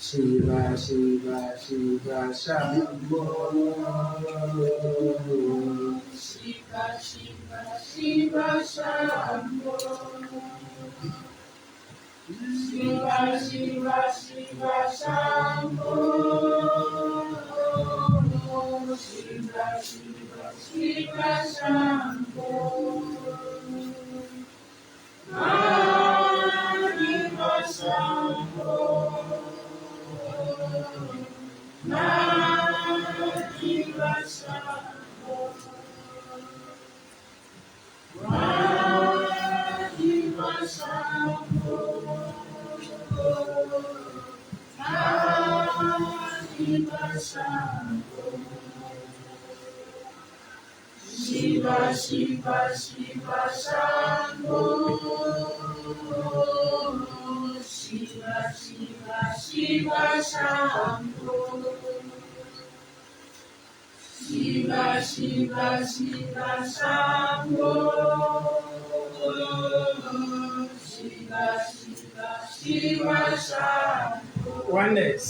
Shiva Shiva Shiva Shambho. Shiva Shiva Shiva Shambho. Shiva Shiva Shiva Shambho. Shiva Shiva Shiva Shambho. Shiva Shambho. Shiva Shambho. Shiva Shambho. Shiva Shambho. Shiva Shiva Shiva Shambho. Shiva Shiva Shiva Shambho. Shiva Shiva Shiva Shambho. Shiva Shiva Shiva Shambho. Oneness.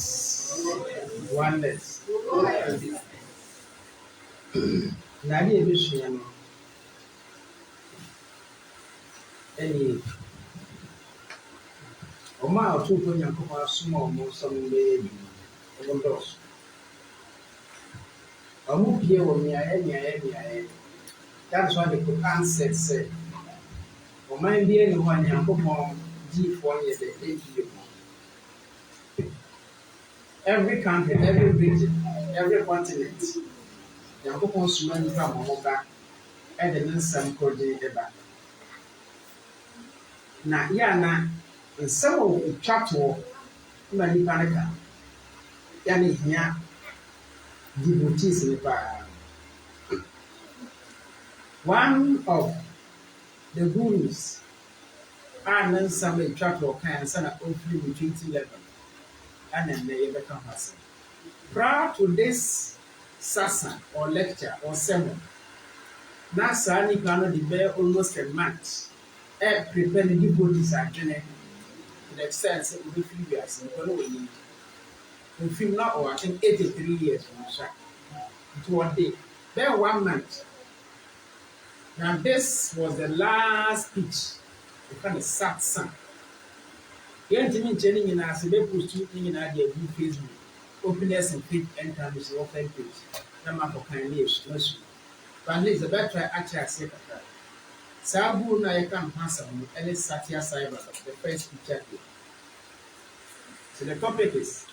Nadi ebisua no. Any Oma otupo nyankopɔ asoma ɔmo nsɛm bɛyɛ bi ɔmo dɔɔso. Ɔmo pie wɔ miayɛ. That's why they could answer say ɔman bi ɛni hɔ a nyankopɔn gyiifoɔ yɛ dɛ ɛyie mu. Every country, every region, every continent, nyankopɔn soma nipa a ɔmo ba ɛde ne nsɛm kɔgye ɛba. Na yana nsɛm a otwa toɔ ma nipa ne ka yana hia devotees ne paa. One of the gurus a ne nsɛm a etwa toɔ kan nsa na ofiri mu 2011 ana nnɛ yɛbɛka ho asɛm. Prior to this session or lecture or sermon, na saa nipa no de bɛyɛ almost a month prepare the devotees adwene to the extent that we feel we are seeing no way. We feel now, or I think 83 years from Shaq to 1 day. Then 1 month. Now this was the last speech. The kind of sad song. The intimate training in us, they put two things in our Facebook. Openness and faith and time is often page. Come up for kindly explanation. But at least the better actually I say that. Sabu na yeka mpasa mu any Satya cyber the first picture here. So the topic is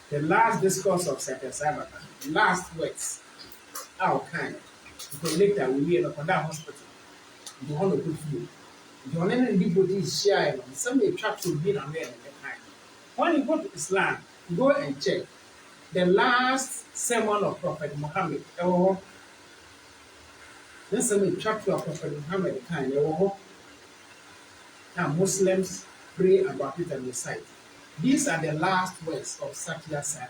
the last discourse of Satya cyber, last words. Our kind. Because later we will in a hospital. You want to put you. You want anybody share some trap to be on there in the kind. When you go to Islam, go and check the last sermon of Prophet Muhammad. Then some chapter of Prophet Muhammad kind of now Muslims pray about it and recite. These are the last words of Satya Cyber.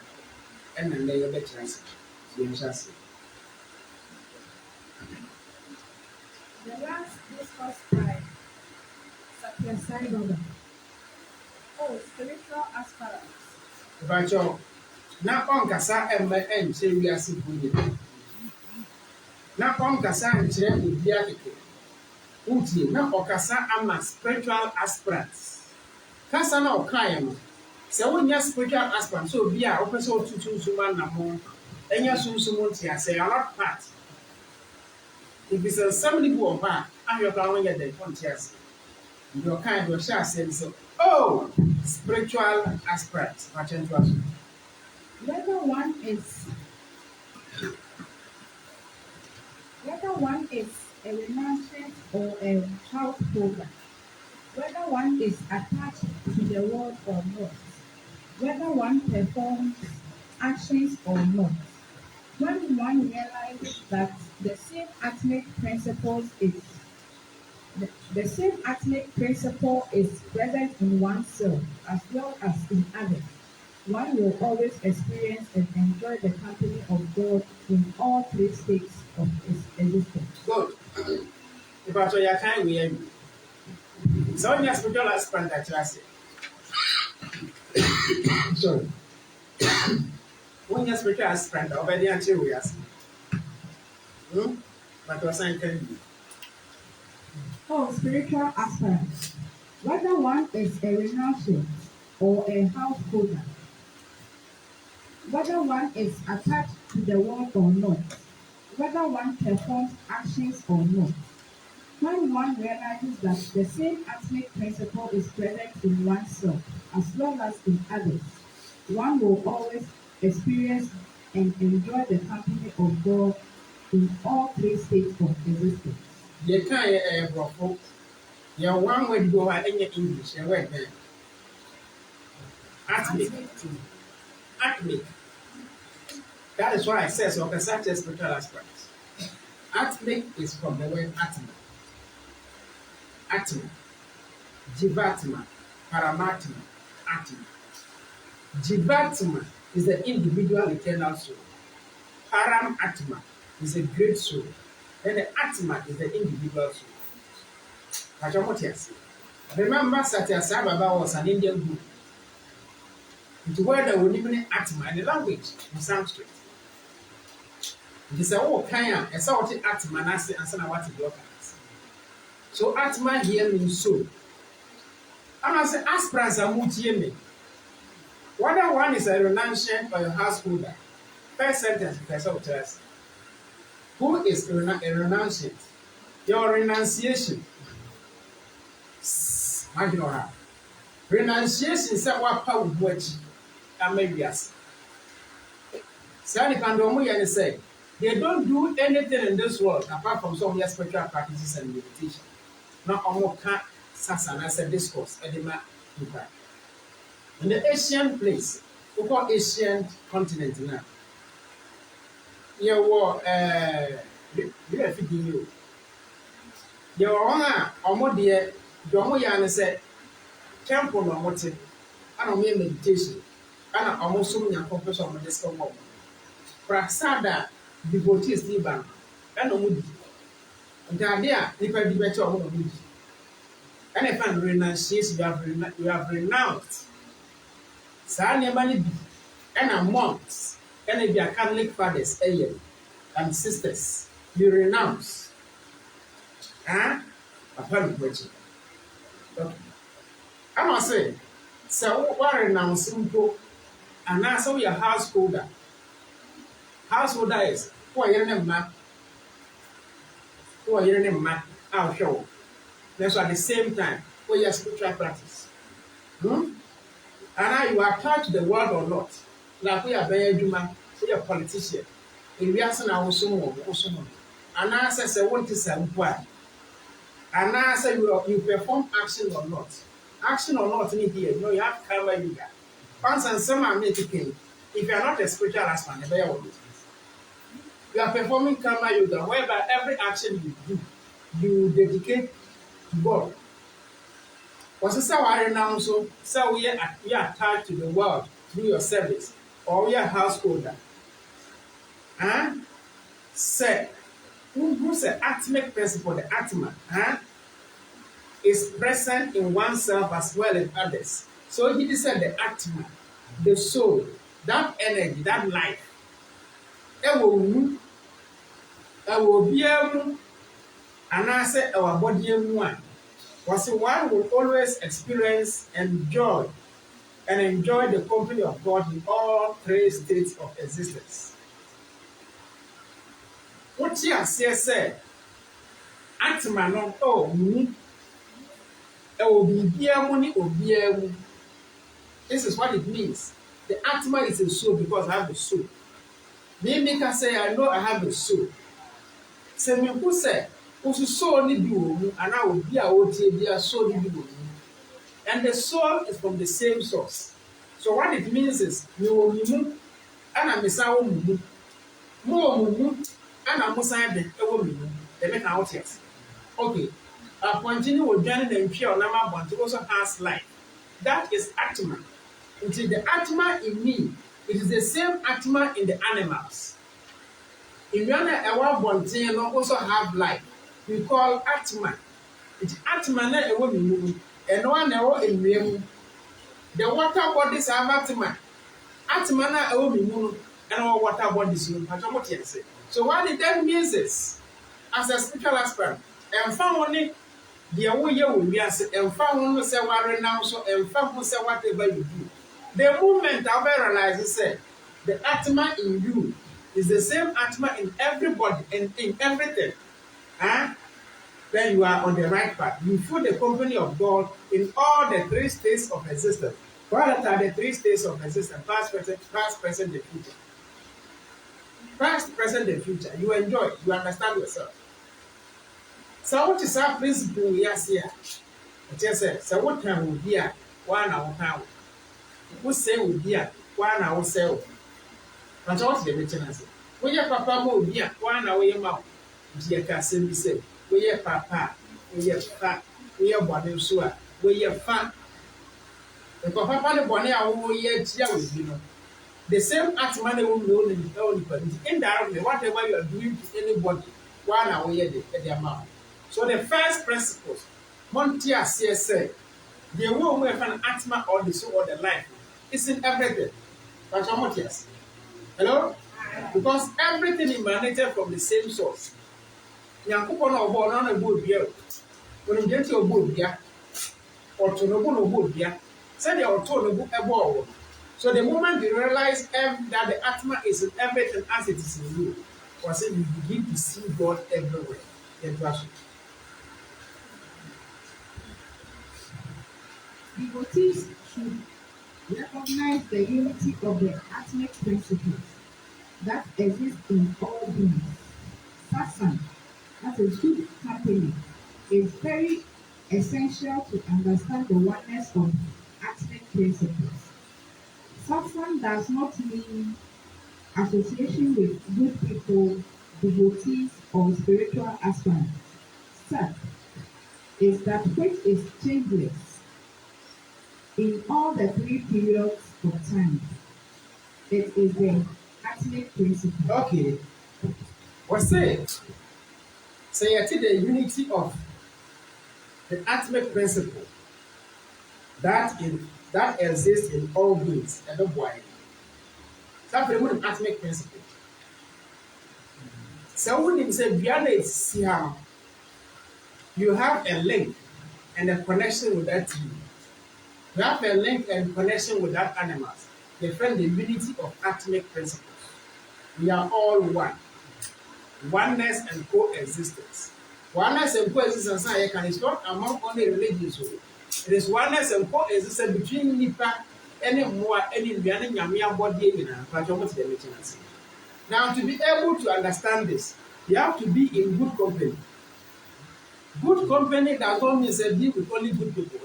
And then they are the translation. The last discourse by Satya Cyber. Oh, spiritual aspirants. But you now on Kasa and my end, say we are simply. Na kasa nkyerɛ obi akeke utie na ɔkasa ama spiritual aspirants kasa na ɔkaeɛ no sɛ wonya spiritual aspirants so obi a wopɛ sɛ wotutu nsuma namo ɛnyɛ sunsum nti asɛ you are not part if it's somebody who wɔ hɔ a ahwɛ koraa wonyɛ dɛ ɔnte ase nti ɔkae de ɔhyɛ asɛm sɛ oh spiritual aspirants makyɛ nto aso Whether one is a remonstrant or a house program, whether one is attached to the world or not, whether one performs actions or not, when one realizes that the same atomic principle is present in oneself as well as in others, one will always experience and enjoy the company of God in all three states of his existence. Good. If I show you kind we are so when you spiritual aspirant that you say. Sorry. When you're spiritual aspirant, already until we ask. But you're saying, can you? Oh, spiritual aspirant. Whether one is a renunciate or a householder, whether one is attached to the world or not, whether one performs actions or not, when one realizes that the same atmic principle is present in oneself as well as in others, one will always experience and enjoy the company of God in all three states of existence. You can't, bro. You're one way to go at any English, and wait there. Atmic. Atmic. That is why I say so, because such a spiritual aspect. Atmic is from the word atma. Atma. Jivatma. Paramatma. Atma. Jivatma is the individual eternal soul. Param Atma is a great soul. Then the Atma is the individual soul. Remember, Satya was an Indian group. Into where they were living Atma in the language in Sanskrit. It is a whole kind of a sort of Atma and what it is. So Atma here means soul. And I say, aspirants are multi. Whether one is a renunciant or a householder, first sentence, Professor tells who is a renunciant? Your renunciation. How do you know how? Renunciation is what power which and maybe yes. Sani Kandomu say they don't do anything in this world apart from some spiritual practices and meditation. Not almost can't sasana said discourse edema. In the Asian place, we call Asian continent now. You were you. You were on a more dear, Domoyan said, temple on what I don't mean meditation. And I almost so many purpose of this come up. Prasada devotees Liban, and a moody. And the idea, if I be better or moody. And if I'm renunciation, you have renounced. Sanya Bani and a monks, and if you are Catholic fathers, and sisters, you renounce. A public question. Okay. I must say, so what renouncing go, and now so your householder. Householder is who are your name, Matt? Who are your name, Matt? I'll show. That's at the same time, for your spiritual practice. And now you are attached to the world or not. Like we are very human, we are politician. In the answer, I was someone. And I say, what is a why? And I say, you perform action or not. Action or not in here, you have to cover you guys. Once and some are making, if you are not a spiritual husband, you are performing karma yoga, whereby every action you do, you dedicate to God. Was this how I renounce so we are attached to the world through your service, or we are householder? Say, who's the atmic principle, the atma, is present in oneself as well as others. So he said the atma, the soul, that energy, that life. It will be able, and I say our body one. Was one will always experience and enjoy the company of God in all three states of existence. What you have said, Atma no this is what it means. The Atma is a soul because I have a soul. Me can say I know I have a soul. Say me who say who soul need you and I will be a soul need you. And the soul is from the same source. So what it means is you will move and I'm a more and I'm the make out yes. Okay. I continue with joining and pure number one to also has life. That is Atma. It is the Atma in me. It is the same Atma in the animals. If you are also have life, we call Atma. It's Atma na a woman, and one in the water bodies have Atma. Atmana Omi and water bodies you say. So what it then means is, as a spiritual aspirant, and found it the way you will be as and found one say what renounce and found say whatever you do. The moment I realize say the atma in you is the same atma in everybody and in everything. Huh? Then you are on the right path. You feel the company of God in all the three states of existence. What are the three states of existence? Past, present, and future. Past, present, and future. You enjoy. You understand yourself. So what is our principle? Yes, here. Just say, so what can we be at? One hour power. Who say we be at? 1 hour sell. But what's the maintenance? We have papa more be at 1 hour your mouth. You can simply say, we have papa, we have fat, we have body sure, we have fat. The papa the bonnet our years with you know. The same act money will know in the only but indirectly, whatever you are doing to anybody, 1 hour at the amount. So the first principles, Montia said, the one who have an atma or the soul or the life is in everything. But how much yes? Hello? Because everything emanated from the same source. Yankupon or born on a good beer. When you get your good beer, or to no good beer, send your tone a ball. So the moment you realize that the atma is in everything as it is in you, was it you begin to see God everywhere. Devotees should recognize the unity of the atmic principles that exist in all beings. Satsang, as a good company, is very essential to understand the oneness of atmic principles. Satsang does not mean association with good people, devotees, or spiritual aspirants. Sat is that which is changeless in all the three periods of time. It is the atmic principle. Okay. What's say? Say I the unity of the atmic principle that exists in all beings and not why. That's the atmic principle. So when you say beyond you have a link and a connection with that tree. You have a link and connection with that animal. They find the unity of atmic principles. We are all one. Oneness and coexistence. Oneness and coexistence is not among only religions. It is oneness and coexistence between Nipa, any more, any Yamia body. Now, to be able to understand this, you have to be in good company. Good company does not mean that you with only good people.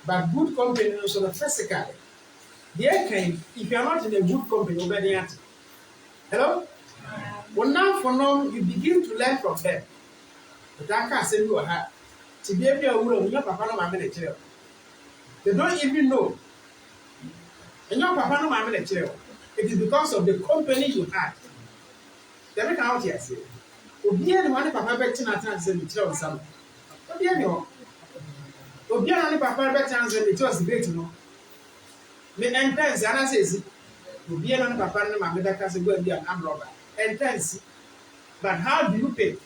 But good company is sort of physically. If you are not in a good company, obedient. Hello? Well, now for now, you begin to learn from them. But I can't say you are to be able to your papa no mamma child. They don't even know. And your papa no mamma child. It is because of the company you had. They make out here say. Obiara ni wani papa bɛkyi na atan sɛ mekyerɛ wo nsam. Obiara ni hɔ. Obiara ni papa bɛkyi na sɛ mekyerɛ wo sibeti no. Me entrance ana sɛ esi. Obiara ni papa ni maame bɛka sɛ go and be an armed robber. Entrance. But how do you pay?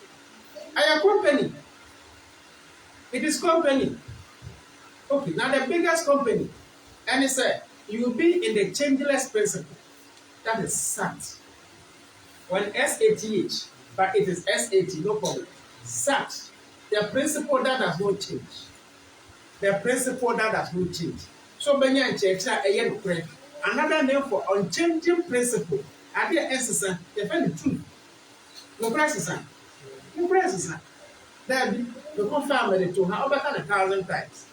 I am company. It is company. Okay, now the biggest company. And it said, you will be in the changeless principle. That is SAT. When SATH. But it is SAT, no problem. SAT, the principle that does not change. The principle that does not change. So, another name for unchanging principle. At the essence, the truth. No prices. No prices. Then the confirm it to how about 1,000 times.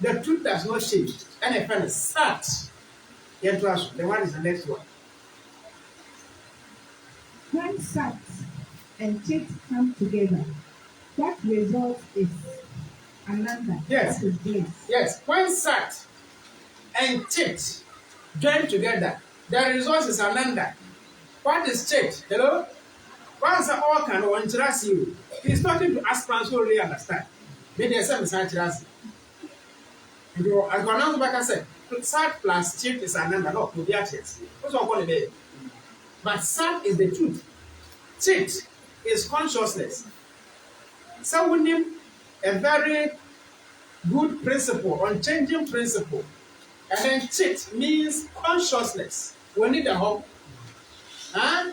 The truth does not change. And a friend is SAT. The one is the next one. When SAT and chit come together, what results is ananda. Yes. That is bliss. Yes. When Sat and chit join together, the result is ananda. What is chit? Hello? Once all can one trust you. He's talking to aspirants who really understand. Maybe a seven side trust. And I go now back and say, Sat plus chit is another. No, to be actually. What's what call it? But sat is the truth. Chit is consciousness. So we need a very good principle, unchanging principle. And then chit means consciousness. We need a hope. Huh?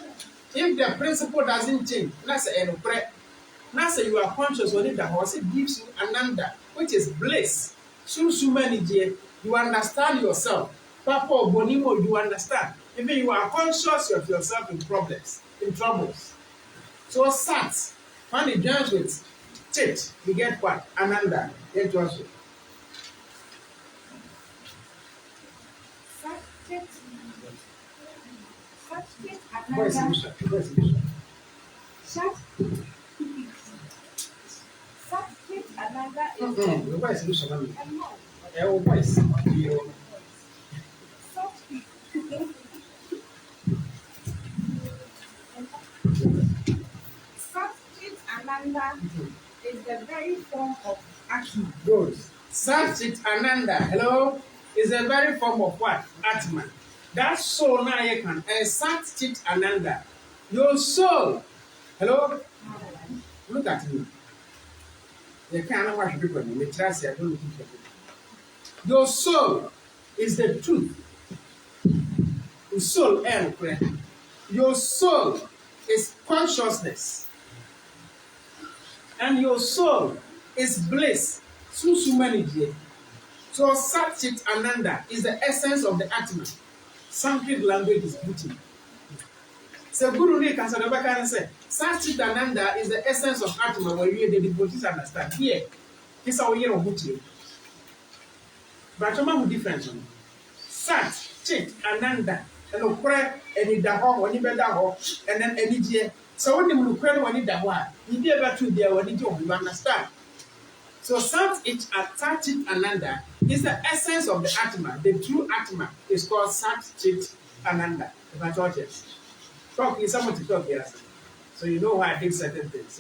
If the principle doesn't change, let's say now say you are conscious when it gives you ananda, which is bliss. You understand yourself. Papa Bonimo, you understand. Even you are conscious of yourself in problems, in troubles. So sat, when it joins with chit, you get what? Ananda. It was voice emission. The voice emission. Voice. Satchit Ananda is the very form of Atman. Good. Satchit Ananda, hello, is the very form of what? Atman. That soul now you can. Satchit Ananda. Your soul. Hello? Look at me. You can't watch people. You trust you. Don't look at people. Your soul is the truth. Your soul and prayer. Your soul is consciousness. And your soul is bliss. So Satchit Ananda is the essence of the Atman. Sanskrit language is beauty. So Guru Ni can say, Satchit Ananda is the essence of Atman where you the devotees understand. Here, this is our year of beauty. But you have difference. Sat, Chit, Ananda, and Okra, and Idaho, when you better and then Edidia. So when you look when you Dawa, you be able to be when you understand. So Satchit Ananda is the essence of the Atman. The true Atman is called Satchit Ananda. If I taught you. Talk is someone to talk here. So you know why I did certain things.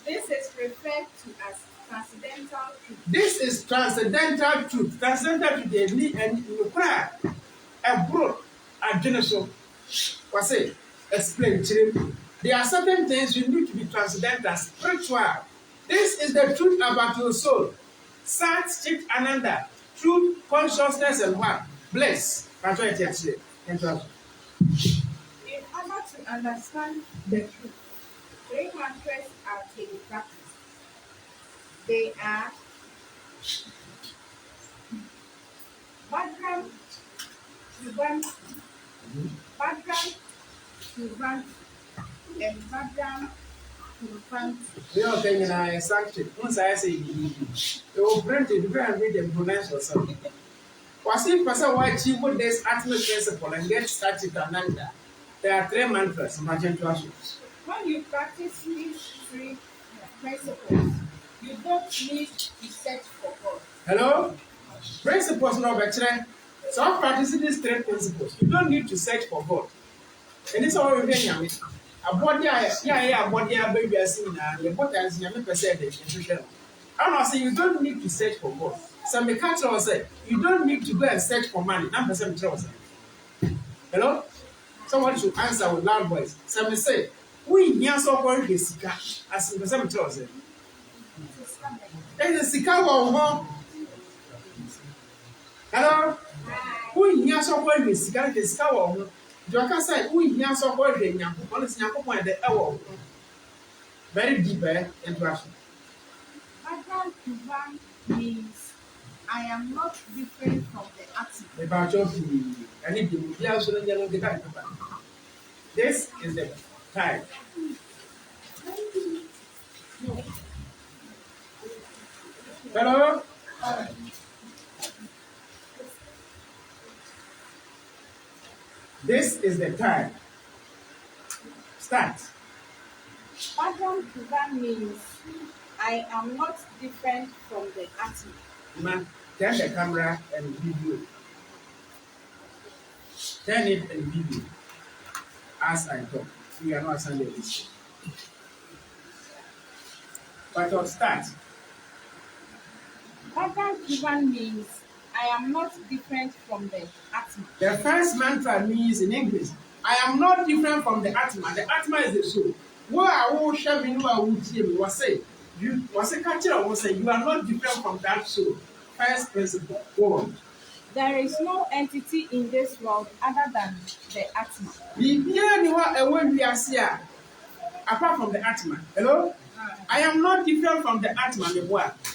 This is referred to as transcendental truth. This is transcendental truth. Transcendental truth and you cry a broad so what's it? Explain to them. There are certain things you need to be transcendental, spiritual. This is the truth about your soul. Satchit Ananda, truth, consciousness, and what? Bliss. That's what it is. In order to understand the truth, 3 mantras are to be practiced. They are Bhadram, Shubhan, Bhadram, Shubhan, and Bhadram, Shubhan. We are saying in our sanction. Once I say you will bring to the and read and pronounce yourself. Was if person why achieve this ultimate principle and get started Ananda? There are 3 mantras. Imagine to us. When you practice these 3 principles, you don't need to search for God. Hello? Principles no better. So practicing these 3 principles, you don't need to search for God. And it's all we're doing. A body, baby, I see now. Your body is your percent. I'm not saying you don't need to search for God. Some culture will say you don't need to go and search for money. Number 7 troubles. Hello? Someone should answer with loud voice. Some say, we hear so called the Sika as in the 7 troubles. There is a Sika or hello? We hear so called the Sika, the Sika or Joker said, we hear so called the Yaku, honestly, Yaku, the hour. Very deep interaction. Bhadram Shubhan means I am not different from the Atman. About your I need to also the time. This is the time. Hello? This is the time. Start. Bhadram Shubhan means I am not different from the Atman. Man, turn the camera and video. Turn it and video. As I talk. We are not Sunday this. But I'll start. Background given means I am not different from the Atma. The first mantra means in English, I am not different from the Atma. The Atma is the soul. What I will share me, I will tell you, you was a catcher, I will say, you are not different from that soul. First principle. Go on. There is no entity in this world other than the Atma. Apart from the Atma. Hello? I am not different from the Atma.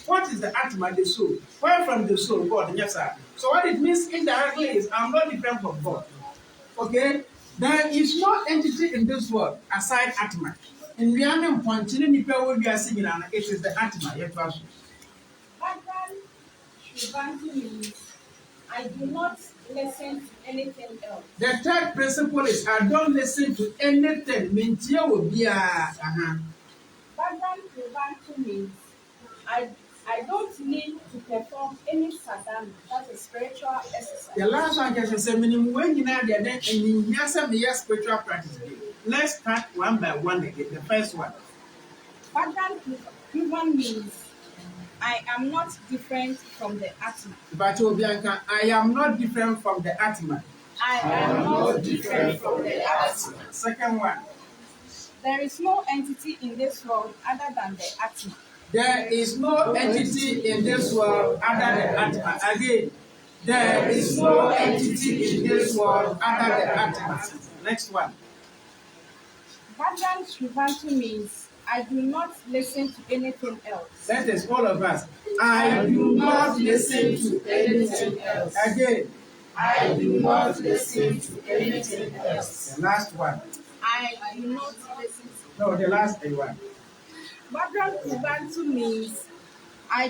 What is the Atma? The soul. Where from the soul? God. Yes, sir. So what it means indirectly is I'm not different from God. Okay? There is no entity in this world aside Atma. In the end, continuing we are singing, it is the Atma. Shivanti means I do not listen to anything else. The third principle is I don't listen to anything. Background Shivanti means I don't need to perform any sadhana, that is spiritual exercise. The last one can say, when you know the other, and you have spiritual practice. Let's start one by one again. The first one. Background Shivanti means I am not different from the Atma. But Bianca, I am not different from the Atma. I am not different from the Atma. Second one. There is no entity in this world other than the Atma. There is no entity in this world other than Atma. Again, there is no entity in this world other than Atma. Next one. Background Shivanti means I do not listen to anything else. That is all of us. I do not listen to anything else. Again. I do not listen to anything else. The last one. I do not listen to. No, the last one. Background Shivanti means I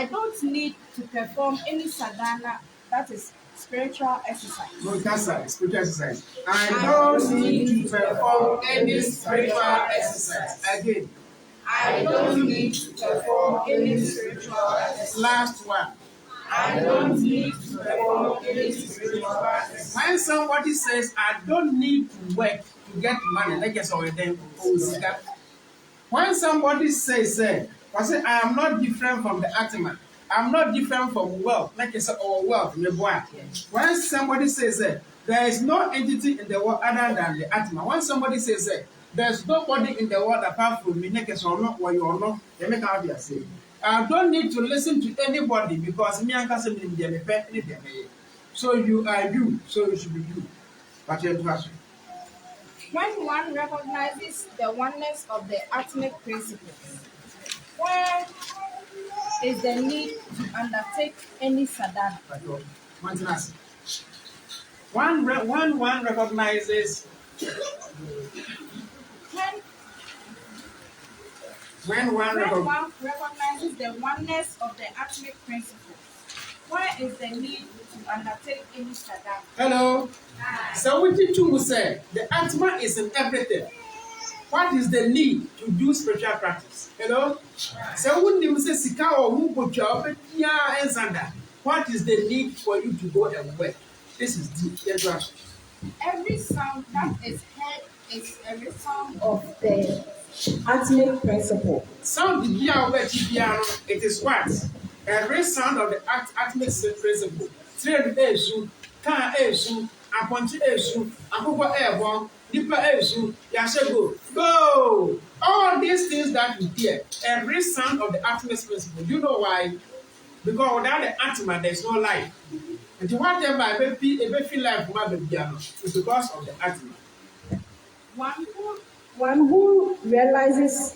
don't need to perform any sadhana, that is spiritual exercise. No, that's a spiritual exercise. I don't need to perform any spiritual exercise. Again. I don't need to perform any spiritual exercise. Last one. I don't need to perform any spiritual exercise. When somebody says, I don't need to work to get money, like us already then. When somebody says, I am not different from the Atma. I'm not different from wealth, like I said, or wealth. When somebody says there is no entity in the world other than the Atma. When somebody says there's nobody in the world apart from me, like I said, or not, or you are not, they make out their say. I don't need to listen to anybody because me and Cousin in the so you are you, so you should be you. But you have to. When one recognizes the oneness of the Atmic principles, where is the need to undertake any sadhana? One recognizes when one recognizes the oneness of the Atmic principles, where is the need to undertake any sadhana? Hello. So what did you say? The Atma is in everything. What is the need to do spiritual practice? Hello? So when you say Sika or who put your what is the need for you to go and work? This is deep. Every sound that is heard is every sound of the Atmic principle. Sound it is what? Every sound of the Atmic principle. Trade esu, car esu, aponchi esu, akoko airborne, nipa esu, yashego. Go! All these things that we hear, every sound of the Atmic principle. Do you know why? Because without the Atma, there is no life. And whatever I feel like is because of the Atma. One who realizes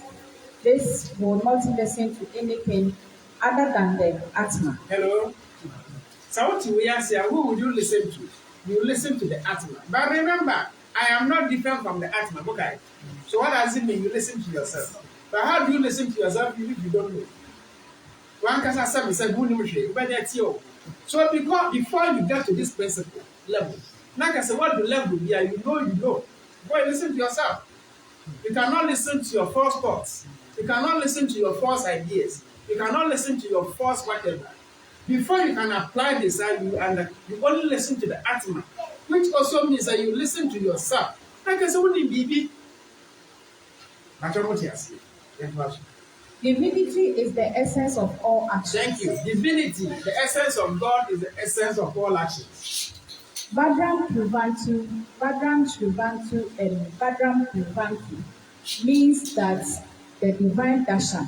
this will not listen to anything other than the Atma. Hello? So what we are saying, who would you listen to? You listen to the Atma. But remember, I am not different from the Atma. Okay? So what does it mean? You listen to yourself. But how do you listen to yourself if you don't know? One can say, so because before you get to this principle level, like I said, what the level be? You know. Boy, listen to yourself. You cannot listen to your false thoughts. You cannot listen to your false ideas. You cannot listen to your false whatever. Before you can apply this, you only listen to the Atma, which also means that you listen to yourself. Like I said, what did BB? Divinity is the essence of all actions. Thank you. Divinity, the essence of God is the essence of all actions. Badram Pruvantu, and Badram Pruvantu means that the divine darshan,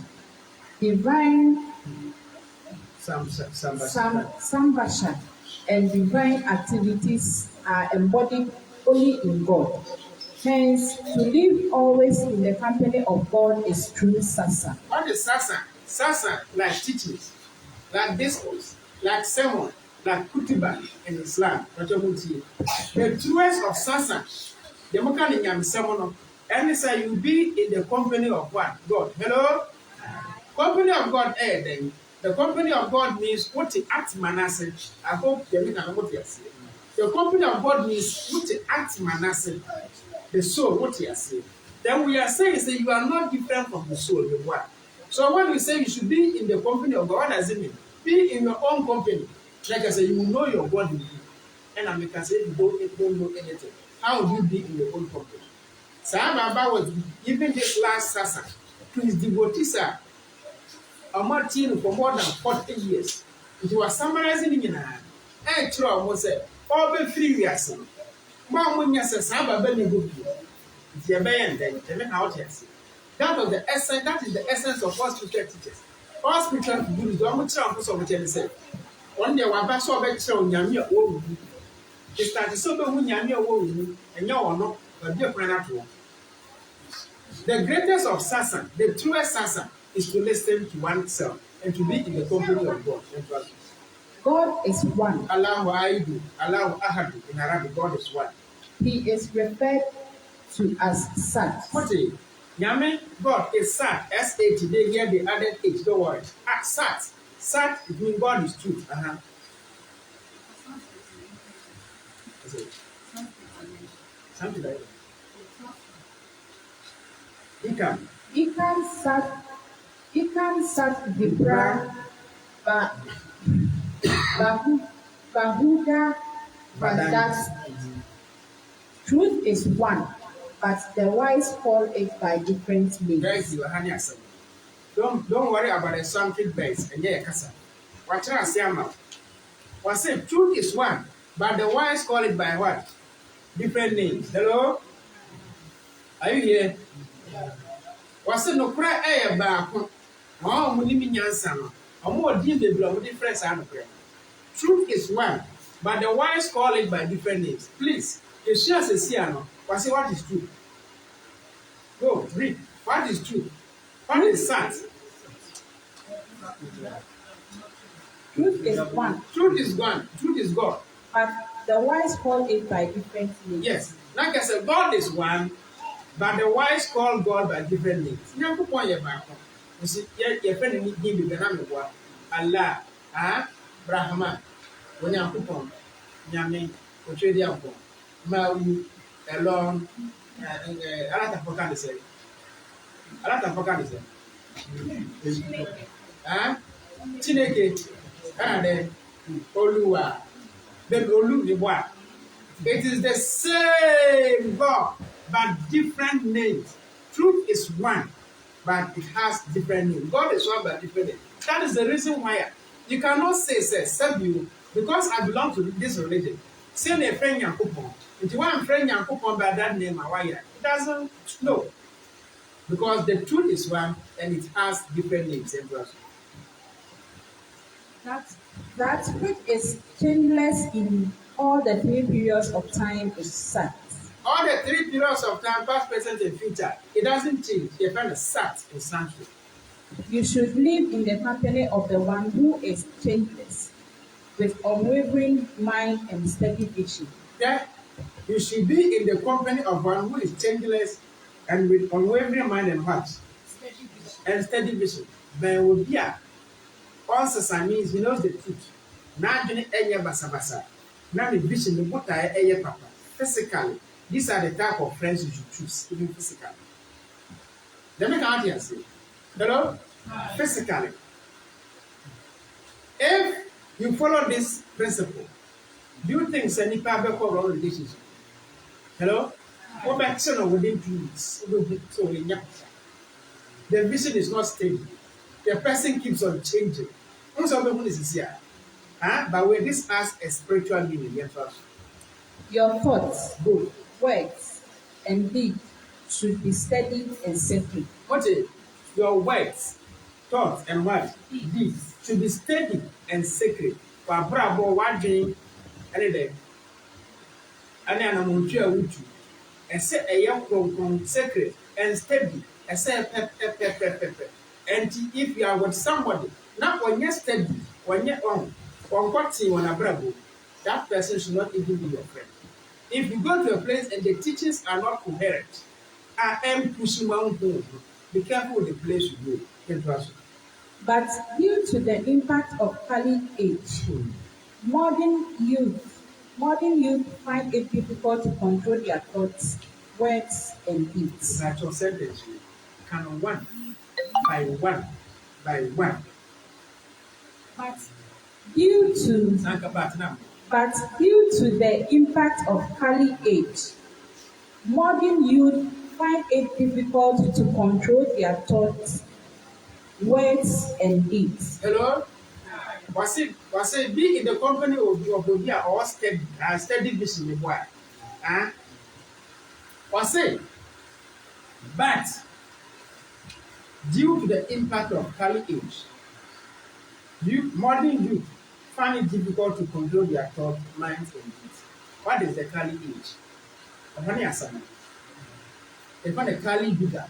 divine Sambhashan, and divine activities are embodied only in God. Hence, to live always in the company of God is true sasa. What is sasa? Sasa, like teachings, like discourse, like sermon, like kutuba in Islam. The truest of sasa, the mechanic and sermon, and say you be in the company of what? God. Hello? Company of God, then. The company of God means what the act manasseh. I hope you can what you say. The company of God means what the act manasseh. The soul, what you say. Then we are saying is that you are not different from the soul, the one. So when we say you should be in the company of God, what does it mean? Be in your own company. Like I said, you will know your God in you. And I can say you don't know anything. How will you be in your own company? Sahaba was even this last sasa to his devotees. Martin for more than 40 years. It was summarizing in a true was a all be free years. Mamma says, Saba Benny Good. The Bayan, then out yes. That was the essence, that is the essence of all spiritual teachers. All spiritual gurus, don't much for so much say. One day, one back so back show Yamia own. They started so when Yamia own, and you are not a different at all. The greatest of Sasa, the truest Sasa, is to listen to oneself and to be in the company of God. God is one. Allahu Aidu, Allahu Ahadu, in Arabic, God is one. He is referred to as Sat. What is Yame? God is Sat, S-A-T, they hear the added H, don't worry. Sat. Sat, it means God is truth. Something like that. Ikan Sat Vipra Bahuda Vadat. Truth is one, but the wise call it by different names. Don't worry about the something base and yeah, Kasa. What I say, what say truth is one, but the wise call it by what? Different names. Hello? Are you here? Was it no prayer air back? Oh, Munimian or more deep the blow with different and prayer. Truth is one, but the wise call it by different names. Please, if she has a Siano, was it what is true? Go, read. What is true? What is sat? Truth is one. Truth is one. Truth is God. But the wise call it by different names. Yes. Like I said, God is one, but the wise call God by different names. You see, your friend need to be the Allah, Brahman, when you're coupon, Yami, Otradian, Maui, alone, a lot of Pocan say. A lot of Pocan say. Chineke, Canada, Olua, then Olu the what? It is the same God, but different names. Truth is one, but it has different names. God is one, but different names. That is the reason why you cannot say, serve you, because I belong to this religion. Say a friend Yankupon. If you want a friend Yankupon by that name, it doesn't know. Because the truth is one, and it has different names. That which is changeless in all the three periods of time is Sat. All the three periods of time, past, present, and future, it doesn't change. You find a Sat in Sanskrit. You should live in the company of the one who is changeless, with unwavering mind and steady vision. Yeah, you should be in the company of one who is changeless and with unwavering mind and heart. Steady vision. Then will be a answer means he knows the truth. Now doing any basa. Now the vision the what I papa. Physically, these are the type of friends you should choose, even physically. Let me count here. Say, hello? Physically. If you follow this principle, do you think any people wrong relationship? Hello? What about within 2 weeks? So the vision is not stable. the person keeps on changing. Most of the one is here. But when this has a spiritual meaning, yes, Your thoughts, good. words, and deeds should be steady and sacred. What is your words, thoughts, and what? Deeds should be steady and sacred. For bravo, what dream, any day. And then I'm on you. And say a young from sacred and steady. And say pep. And if you are with somebody, not when you're steady, when you're on what see when a bravo, that person should not even be your friend. If you go to a place and the teachings are not coherent, I am pushing one home. Be careful with the place you go. But due to the impact of early age, modern youth find it difficult to control their thoughts, words, and deeds. That your sentence can one by one by one. But due to But due to the impact of early age, modern youth find it difficult to control their thoughts, words, and deeds. Hello? Was it be in the company of your body or steady vision the boy? Was it? But due to the impact of early age, modern youth find it difficult to control their thoughts, minds, and deeds. What is the early age? Ọ̀hánì àsàmì. Ẹ̀fọ́n the Kali Buddha.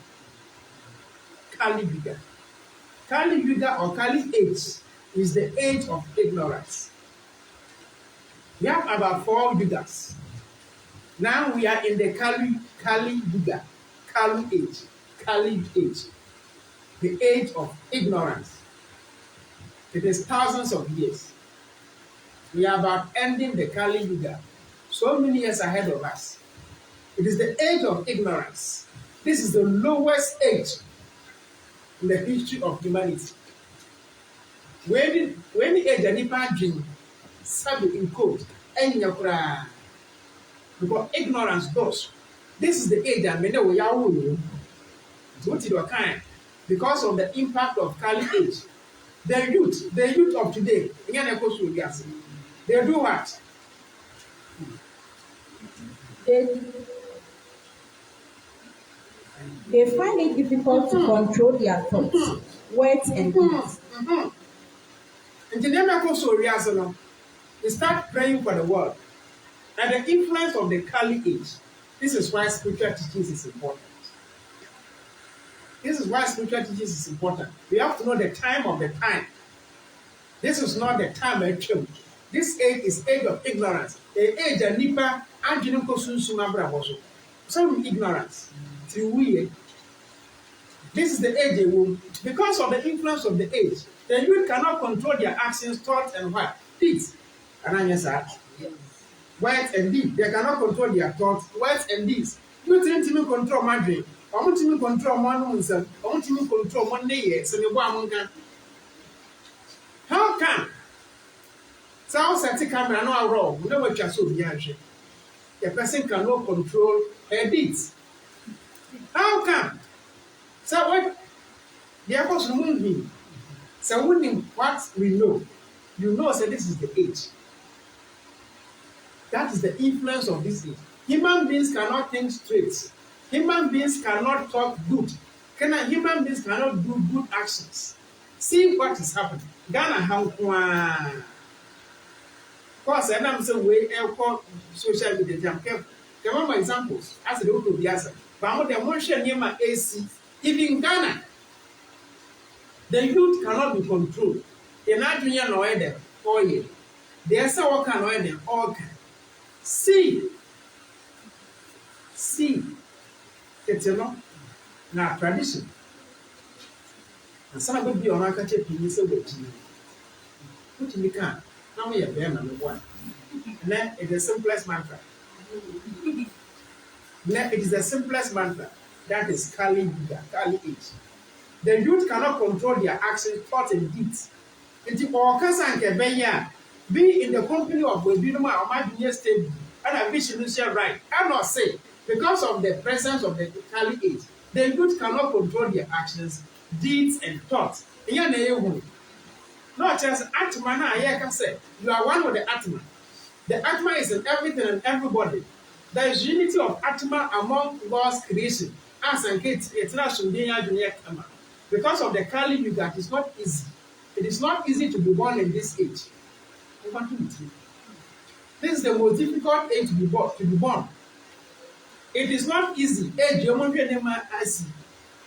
Kali Buddha or Kali age is the age of ignorance. We have about 4 Buddhas. Now we are in the Kali Buddha, Kali age, the age of ignorance. It is thousands of years. We are about ending the Kali Buddha, so many years ahead of us. It is the age of ignorance. This is the lowest age in the history of humanity. When the age of Nipa dream, sabi in quote, because ignorance does. This is the age that many will yawu. What is your kind? Because of the impact of Kali age, the youth of today, they do what? They find it difficult to control their thoughts, words, and deeds. They start praying for the world. And the influence of the Kali age, this is why spiritual teachings is important. We have to know the time of the time. This is not the time of change. This age is age of ignorance. The age of Nipa and some ignorance. This is the age because of the influence of the age. The youth cannot control their actions, thoughts, and what? Deeds. And I answer. Words and deeds. They cannot control their thoughts, words and deeds. You think to control Madrid. I want to control one himself. I want to control one day. So how come? So Satya camera no wrong. We know what you're so behind. The person cannot control her deeds. How come? So what? The apostle moving. So when what we know, you know, so this is the age. That is the influence of this age. Human beings cannot think straight. Human beings cannot talk good. Human beings cannot do good actions. See what is happening. Ghana how course and I'm saying we social media jam careful. There are examples as the road to the answer. But the motion near my AC, even Ghana, the youth cannot be controlled. They're not doing no other oil. They are so all can oil them all can. See, it's now tradition. And some would be on our catch up in this way. Put in the can. Now we are there, number one. And then it is the simplest mantra. It is the simplest mantra. That is Kali Buddha, Kali age. The youth cannot control their actions, thoughts, and deeds. Be in the company of Webinuma or my stable and a vision right. I not say because of the presence of the Kali age, the youth cannot control their actions, deeds, and thoughts. Yeah, no, not just Atma. Now, I can say you are one with the Atma. The Atma is in everything and everybody. There is unity of Atma among God's creation. As and kids, it's not Kama. Because of the Kali Yuga, it's not easy. It is not easy to be born in this age. This is the most difficult age to be born. It is not easy. Age you want to see.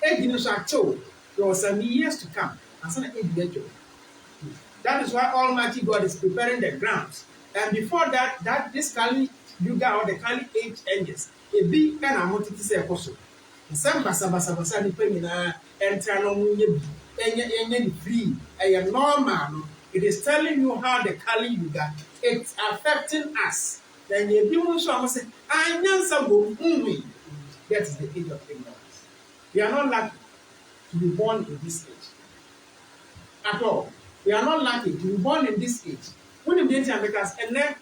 Age you know there was some years to come. That is why Almighty God is preparing the grounds. And before that this Kali Yuga or the Kali age ends, it be an amount to say apostle. Some basa ni pe nyina enter no munye enye free. A normal. It is telling you how the Kali Yuga it's affecting us. Then you be one so say I nyansa go that is the age of ignorance. We are not lucky to be born in this age at all. We are not lucky to be born in this age. When you get because and then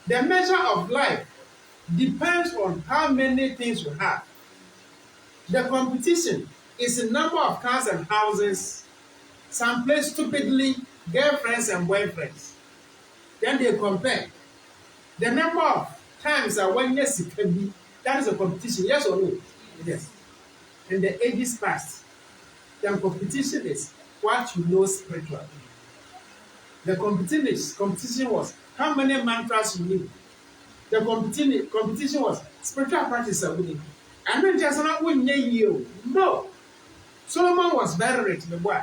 the measure of life depends on how many things you have. The competition is the number of cars and houses. Some play stupidly girlfriends and boyfriends. Then they compare. The number of times that when yes it can be, that is a competition, yes or no? Yes. In the ages past, the competition is what you know spiritually. The competition was how many mantras you knew. The competition was spiritual practice. And then just not win you. No. Solomon was very rich, the boy.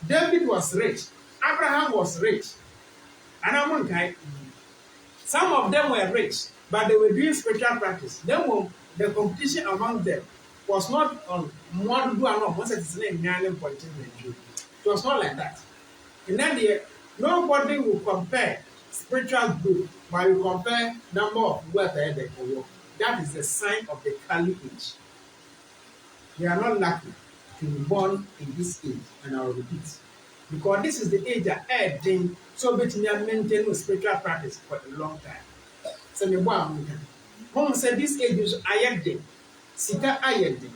David was rich. Abraham was rich. And I'm okay. Some of them were rich, but they were doing spiritual practice. Then the competition among them was not on one do and one set name it was not like that. In that year, nobody will compare spiritual growth, but you compare number of wealth they can work. That is the sign of the Kali age. We are not lucky to be born in this age, and I will repeat. Because this is the age that everything so between maintain spiritual practice for a long time. So me Mom said this age is ayede, sika ayede,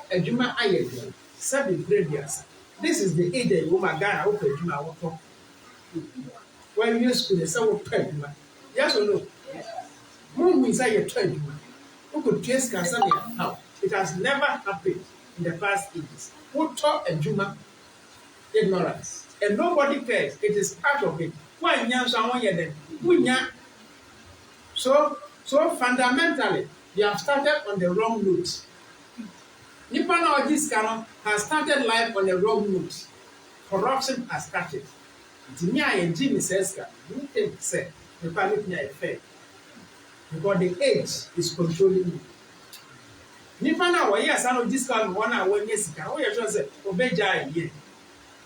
adwuma ayede, 7 grade years. This is the age that woman Ghana who pay adwuma wotɔ. When you school they say wo pay adwuma. Yes or no? Mom we say you try adwuma. Who could trace cancer how? It has never happened in the past ages. Who taught adwuma? Ignorance. And nobody cares. It is part of it. Why someone then? So fundamentally, they have started on the wrong route. Nippon or this canon has started life on the wrong route. Corruption has started. Jimmy and Jimmy says, you think say the public near fair. Because the age is controlling you. Nippon or yes, I know this canon 1 hour yes, can we just say obey here.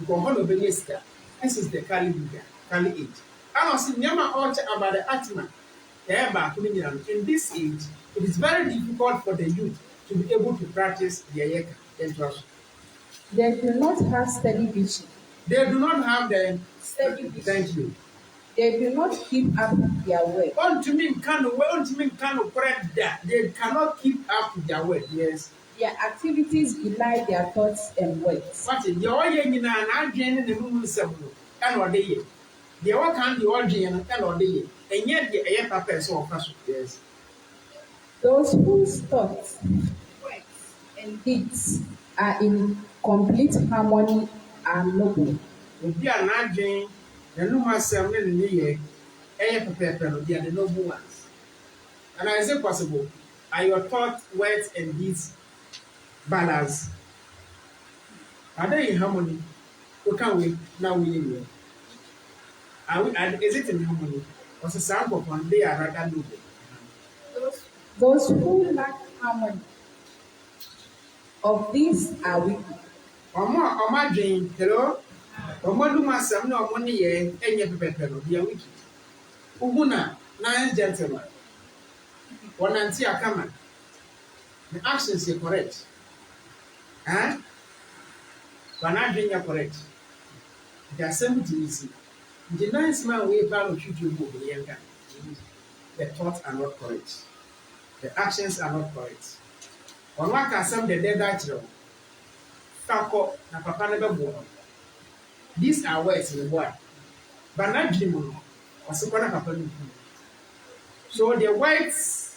This is the Kali Yuga, Kali age. I was in Yama Orchard about the Atman. In this age, it is very difficult for the youth to be able to practice their yeka and trust. They do not have steady vision. They do not have the steady vision. Thank you. They do not keep up their work. They cannot keep up with their work. Yes. Their activities belie their thoughts and words. What is your yen and in the moon several and or day? The all can the origin and or day, and yet the air papa so yes. Those whose thoughts, words, and deeds are in complete harmony are noble. If you are not Jane, the Luma 7 in the year, air papa, they are the noble ones. And is it possible? Are your thoughts, words, and deeds balance? Are they in harmony? Who can we now we in Are we? Is it in harmony? Or a sample one they are rather noble? Those who lack harmony, of these are wicked. Oma Jane, hello? Oma Luma 7 or 1 year, and yet better, they are wicked. Ubuna, 9 gentlemen. One anti a common. The actions are correct. Huh? But not being correct. They are simply easy. The nice man way back of you move the younger. The thoughts are not correct. The actions are not correct. On what can some the dead natural? Kako na papa never born. These are words in the word. But not dream. So the words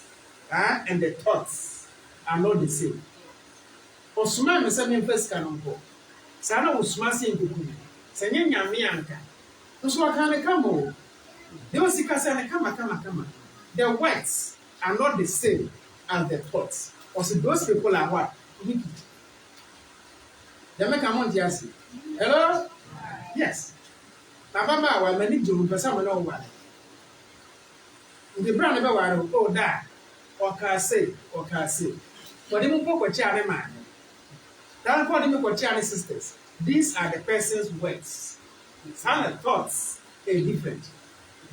and the thoughts are not the same. Osuma me se me first kanonko. Sana osuma se nkuku. Sanye nyame anka. Nso aka ne kama. They will see kasa kama. The words are not the same as the thoughts. Also, those people are what? Wicked. They make a month, yes. Hello? Yes. Now, Baba, well, many do, but some know why. The brand never were, oh, that, or can say. But they won't put what child man. That's what they make child sisters. These are the person's words. Some of the thoughts are different.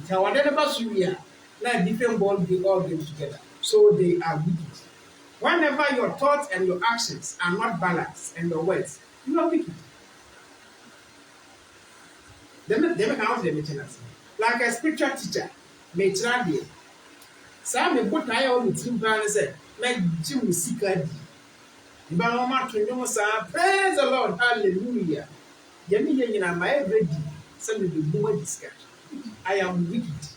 So, whatever you hear, like different ball, they all game together. So, they are wicked. Whenever your thoughts and your actions are not balanced and your words, you are wicked. They make out the maintenance. Like a spiritual teacher, may try there. Some may put I on the team plan and say, make Jim seek a D. Praise the Lord, hallelujah. Yemi in my ready, some of the more discussion. I am wicked.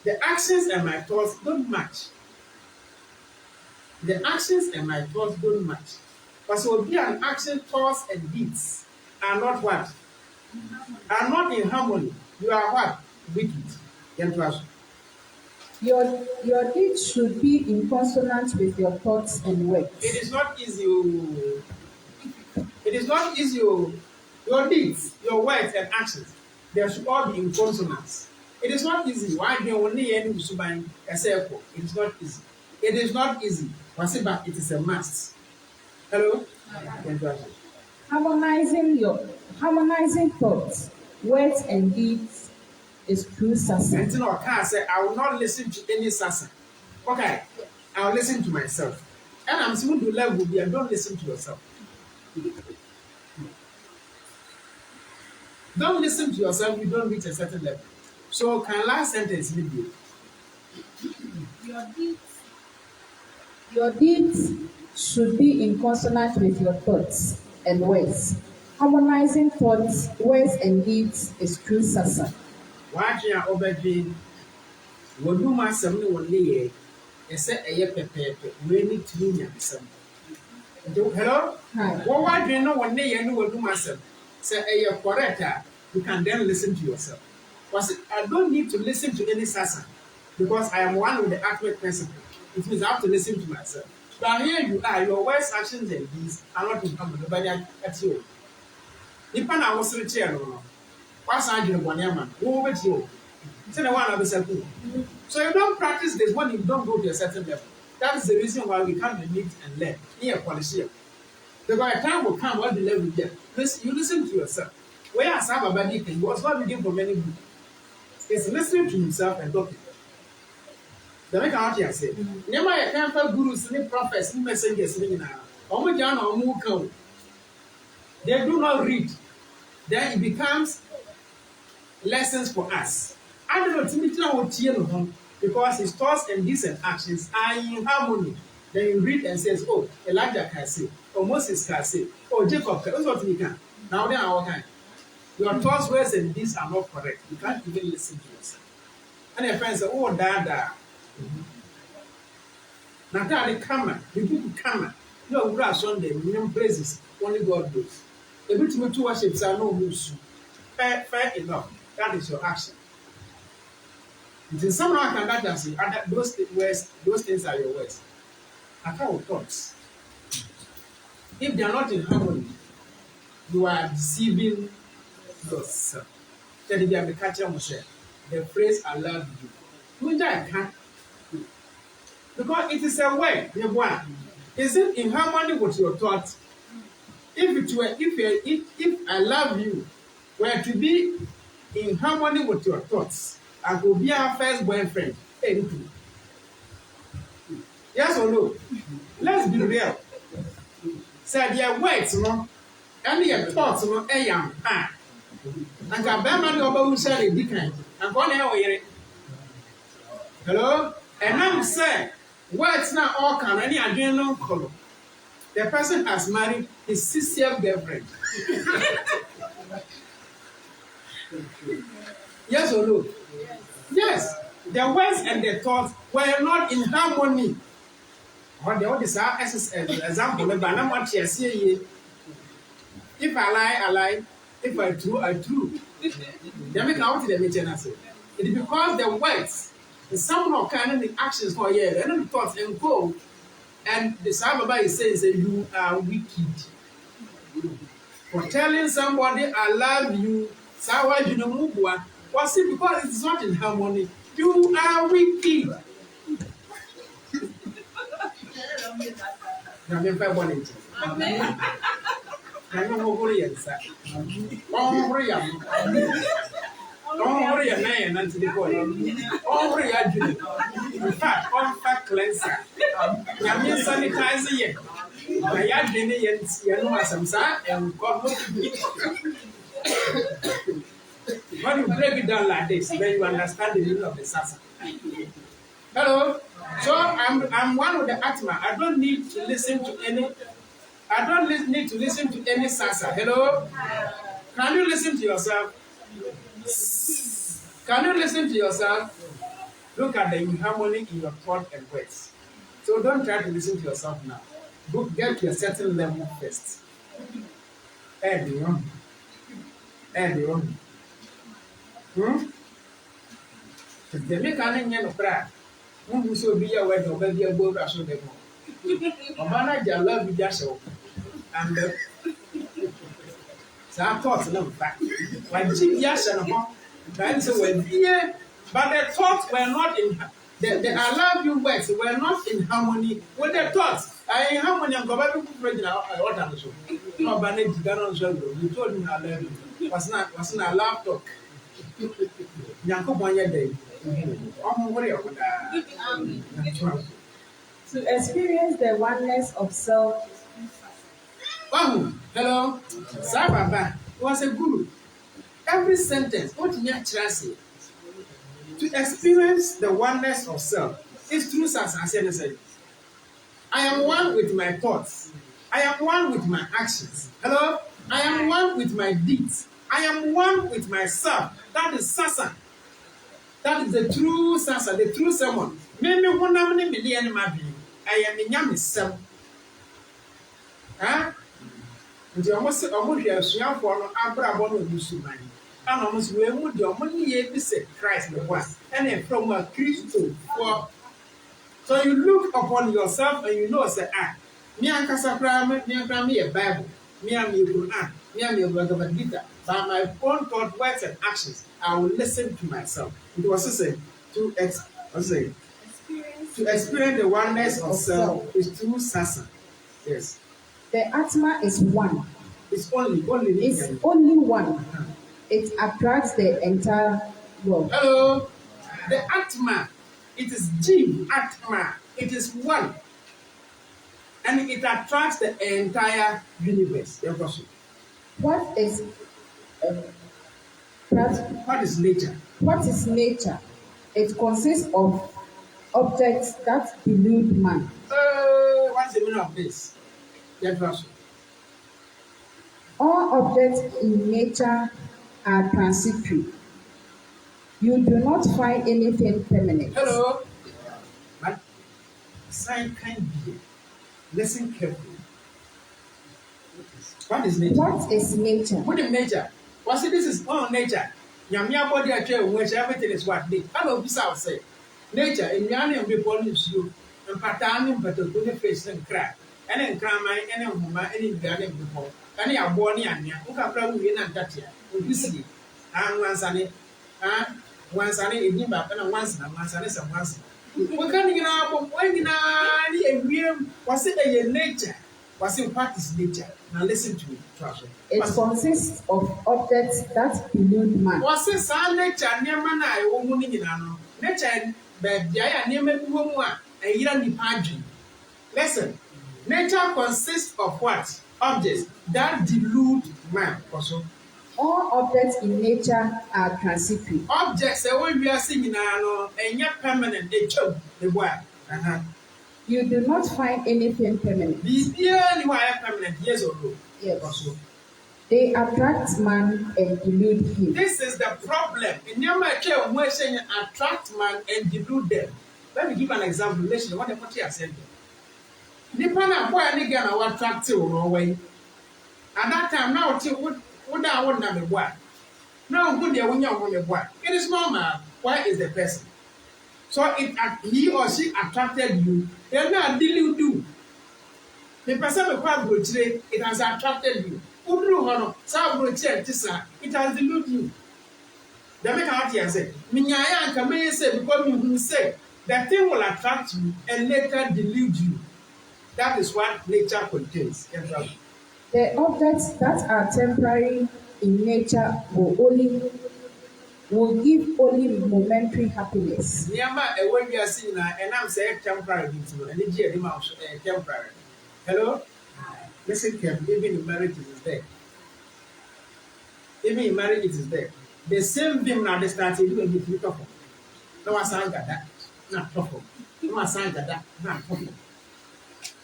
The actions and my thoughts don't match. The actions and my thoughts don't match. But so be an action, thoughts, and deeds are not what? Are not in harmony. You are what? Wicked. Your deeds should be in consonance with your thoughts and words. It is not easy. It is not easy. Your deeds, your words, and actions, they should all be in consonance. It is not easy. Why do you only end a circle? It is not easy. It is not easy. But it is a must. Hello? Harmonizing thoughts, words, and deeds is true Satya. And I can't say I will not listen to any Satya. Okay, I will listen to myself. And I'm supposed to level with you. Don't listen to yourself. Don't listen to yourself. You don't reach a certain level. So, can last sentence be you? Your deeds should be in consonance with your thoughts and words. Harmonizing thoughts, words, and deeds is true Satya. Why do you obey? When you must submit one day, and say a year pepe, we need to mean some. Hello? Well, why do you know one day you know what you must say a year correct? You can then listen to yourself. I don't need to listen to any Satya because I am one with the accurate principle. It means I have to listen to myself. But here you are, your words, actions, and deeds are not in common. Nobody at you. If I was rich, what's I doing one man? Who with you? So you don't practice this when you don't go to a certain level. That is the reason why we can't meet and learn. Here, policy. Because a time will come when the level there. You listen to yourself. Where I saw about it, he was not reading from any book. It's listening to himself and talking. The make out here say, never a camper gurus, any prophets, any messengers, any now. They do not read. Then it becomes lessons for us. I don't know, Timothy will tear him because his thoughts and deeds and actions are in harmony. Then you read and says, oh, Elijah can say, or Moses can say, or Jacob can. That's what we can. Now then our time. Your thoughts, words, and deeds are not correct. You can't even listen to yourself. And your friends say, oh, Dada. Now that come, the people come. No, we are Sunday, million praises, only God knows. The people to worship are no moves. Fair enough. That is your action. It is somehow can that just say those words, those things are your words. Account thoughts. If they are not in harmony, you are deceiving yourself. Tell the be catcher the phrase I love you. You can't. Because it is a way, is it in harmony with your thoughts? If I love you were to be in harmony with your thoughts, I will be our first boyfriend. Yes or no? Let's be real. Say their words, no, and your thoughts, no, and can bear money over who shall it decline. I'm going to hear it. Hello? And I'm saying, words now all can any again no color. The person has married his sister's girlfriend. Yes or no? Yes. The words and the thoughts were not in harmony. Or the other example, but not much yes, if I lie, I lie. If I true, I true. They make out the meeting. It is because the words, the some of kind of the actions for yeah, and the thoughts and go. And the Sabbath is saying that you are wicked. For telling somebody I love you, Sawa you know mubwa, was it because it's not in harmony? You are wicked. Now me find one thing. Amen. I know what worry and say. Oh worry am. Oh worry am na and to the boy. Oh worry am. In fact, on fact cleanser. Ya me sanitize here. Na ya dwene ye no asamsa and God no when you break it down like this, then you understand the meaning of the sasa. Hello. So I'm one of the Atma. I don't need to listen to any. I don't need to listen to any sasa. Hello. Can you listen to yourself? Can you listen to yourself? Look at the inharmony in your thought and words. So don't try to listen to yourself now. Go get to a certain level first. And the wrong. And the wrong. The make an engine of prayer. Who so be aware of baby a boat as well. A manager love you just so. And some thoughts no fact. When she yes and a then so when here, but the thoughts were not in the I love you words were not in harmony with the thoughts. I in harmony and go back to president or that so. No banage ganon so you told me I love you. Was not a laptop. Yanko day. To experience the oneness of self. Oh, hello. Sababa was a guru. Every sentence, what you say, to experience the oneness of self is through said. I am one with my thoughts. I am one with my actions. Hello? I am one with my deeds. I am one with myself. That is sasa. That is the true sasa, the true sermon. Maybe 1 million maybe. I am in Yamisem. Huh? Nti almost here for no abrabọ no musuman. And almost we mu the money ye be say Christ the one. And from a Christo for so you look upon yourself and you know say me ankasa kra me a Bible. Me am a Quran. Me am a Bhagavad Gita. By my own thought, words and actions, I will listen to myself. It was saying to experience the oneness of self is through sasa. Yes. The Atma is one. It's only one. It attracts the entire world. Hello. The Atma, it is Jim Atma. It is one. And it attracts the entire universe. What is nature? What is nature? It consists of objects that delude man. What's the meaning of this? All objects in nature are transitory. You do not find anything permanent. Hello. But sign can be. Listen carefully. What is nature? What is nature? What is nature? What see, this is all nature. Yamia body actually which everything is what they. Hello, this I say. Nature in Yanni and people you and Patani, but the good face and crack. And then Krama, and then Huma, any garden before. And you are born in Yamia, who can play with you and Tatia. You see, and once I need him back and once and once and once. We're coming up when I was it a nature? Was it what is nature? Now listen to me, Trasher. It consists of objects that delude man. Was it some nature near Mana, woman in Ano? Nature, but Jaya near Memua, a yearly pageant. Listen, nature consists of what? Objects that delude man. Also, all objects in nature are transitory. Objects, we are singing, and yet permanent, they choke the boy. You do not find anything permanent. Be permanent, yes or no? Yes. Also, They attract man and delude him. This is the problem. In Yamaka, we're saying attract man and delude them. Let me give an example. Listen, what you are saying. Nipa na boy any girl na attract you no way. At that time, now what I want na me boy. Now good there when you want me boy. It is normal. Why is the person? So he or she attracted you. Then now delude you. The person will come go today. It has attracted you. Udru hono. Sa go today. It has deluded you. The make out here say, Minyaya and Kamay say because you say the thing will attract you and later delude you. That is what nature contains. The objects that are temporary in nature will give only momentary happiness. Niama when you are seeing and I'm saying temporary and it's temporary. Hello? Listen, even in marriage it is there. Even in marriage it is there. The same thing now they start to do a bit of no one sang that. Not proper. No one sang that. Not proper.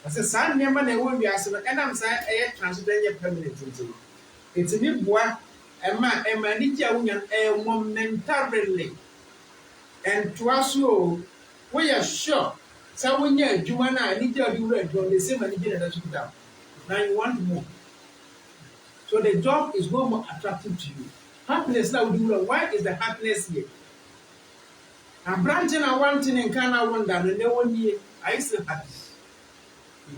I said, son, never they won't be asking, and I'm saying, a transcendental permanent. It's a new boy, a man, a man, a momentarily. And to us, you, we are sure. So when you're Jumana, I need you to do it on the same and you get it down. Now you want more. So the job is no more attractive to you. Happiness now, why is the happiness here? I'm branching and wanting and kind of wonder, and they won't be, I still happy.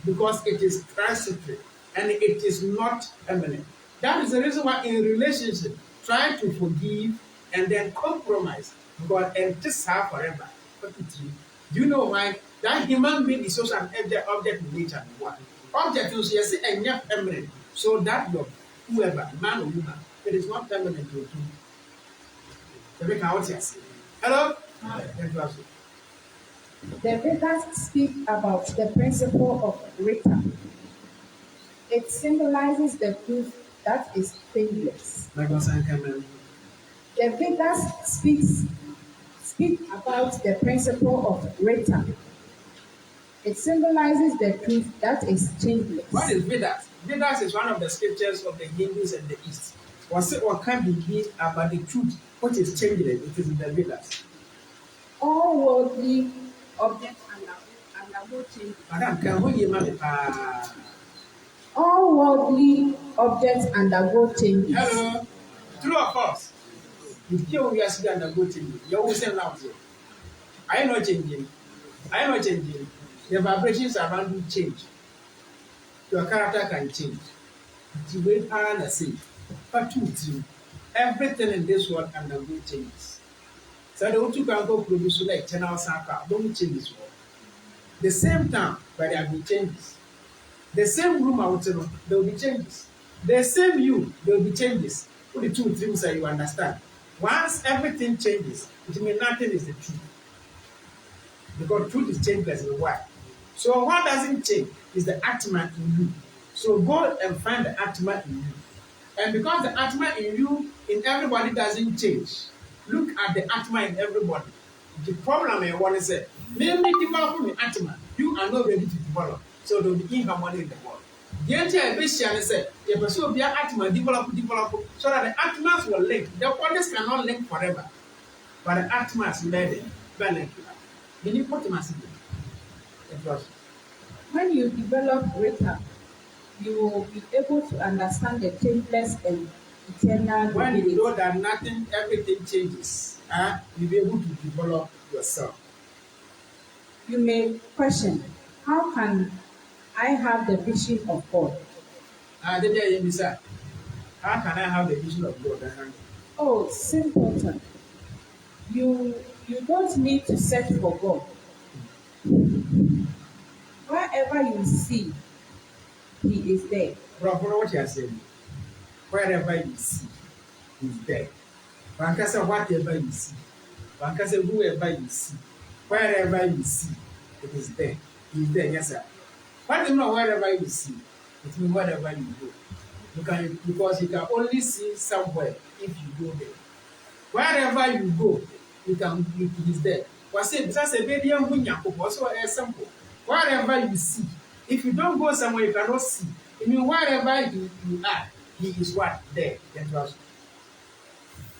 Because it is transitory and it is not permanent. That is the reason why in relationship, try to forgive and then compromise. Because and just have forever. Do you know why? That human being is also an object in nature. Object is yes and not permanent. So that love, whoever, man or woman, it is not permanent to you. Hello? Hi. The Vedas speak about the principle of Rita. It symbolizes the truth that is changeless. The Vedas speak about the principle of Rita. It symbolizes the truth that is changeless. What is Vedas? Vedas is one of the scriptures of the Hindus and the East. What can be about the truth, what is changeless? It is in the Vedas. All worldly objects undergo change. Madam, can you imagine? All worldly objects undergo changes. Hello, true or false? If you are still undergo changes, you always say loud. I am not changing. I am not changing. The vibrations around you change. Your character can change. The way I say, but two, everything in this world undergo changes. So the two can go produce like channel sample, don't change this world. The same time, but there will be changes. The same room I will tell you, there will be changes. The same you, there will be changes. What the two things that you understand. Once everything changes, it means nothing is the truth. Because truth is changeless in the world. So what doesn't change is the Atman in you. So go and find the Atman in you. And because the Atman in you, in everybody doesn't change, look at the Atman in everybody. The problem I want to say, mainly developing the Atman, you are not ready to develop. So there will be inharmony in the world. The entire vision is said, the person will be an Atman, develop, so that the Atmans will link. The bodies cannot link forever. But the Atmans will link. You need to put them as when you develop Rita, you will be able to understand the changeless and eternal. When you know that nothing, everything changes, you'll be able to develop yourself. You may question, how can I have the vision of God? How can I have the vision of God? Oh, simple. You don't need to search for God. Wherever you see, He is there. Bro, what you are saying? Wherever you see, He's there. Whatever you see, whoever you see, wherever you see, it is there. He's there, yes, sir. What do you know? Wherever you see, it means wherever you go. Because you can only see somewhere if you go there. Wherever you go, he's there. Wherever you see, if you don't go somewhere, you cannot see. I mean, wherever you are, he is what? There.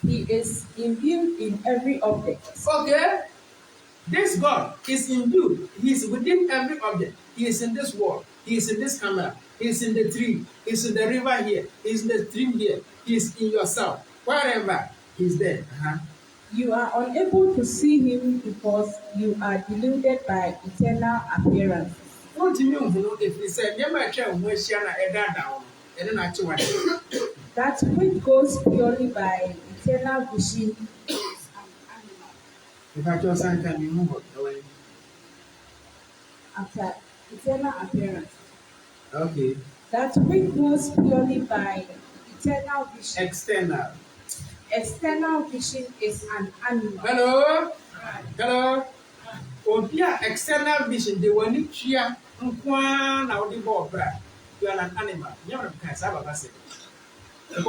He is imbued in every object. Okay. This God is imbued. He is within every object. He is in this wall. He is in this camera. He is in the tree. He is in the river here. He is in the stream here. He is in yourself. Wherever he is there. You are unable to see him because you are deluded by eternal appearances. What do you mean if he said, never tell where she and I down? And then I told her. That which goes purely by eternal vision is an animal. If I just can be moved away. After eternal appearance. Okay. That which goes purely by eternal vision. External. External vision is an animal. Hello? Hello? Obia external vision, they were not here. Now the ball, you are an animal. You are a say. The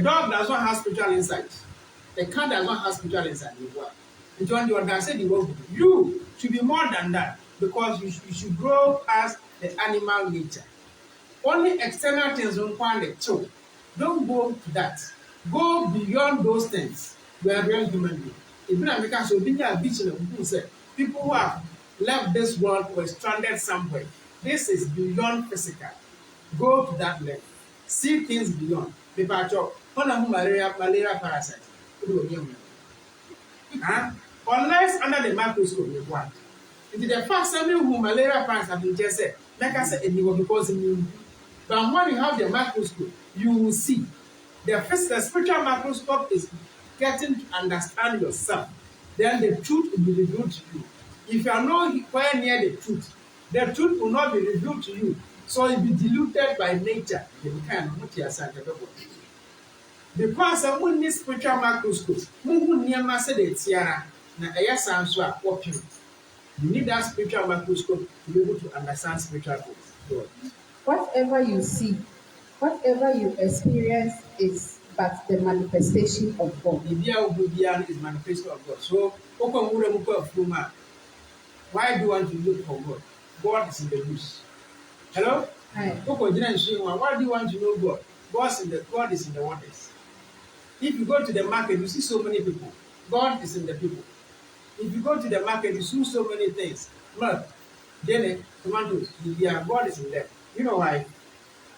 dog does not have spiritual insight. The cat does not have spiritual insight. You should be more than that because you should grow past the animal nature. Only external things don't find it. So don't go to that. Go beyond those things. You are a real human being. Even America, so people who have left this world were stranded somewhere. This is beyond physical. Go to that level. See things beyond. People talk. Malaria parasite. Unless under the microscope, you want. It is the first time who malaria parasite have been just said. Like I said, it was because you. But when you have the microscope, you will see. The spiritual microscope is getting to understand yourself. Then the truth will be revealed to you. If you are not quite near the truth will not be revealed to you. So you'll be diluted by nature. Because I won't need spiritual microscope. You need that spiritual microscope to be able to understand spiritual things. Whatever you see, whatever you experience is but the manifestation of God. Is manifestation of God. So, why do you want to look for God? God is in the bush. Hello? Hi. Why do you want to know God? God is in the waters. If you go to the market, you see so many people. God is in the people. If you go to the market, you see so many things. Blood, jelly, tomatoes, God is in there. You know why?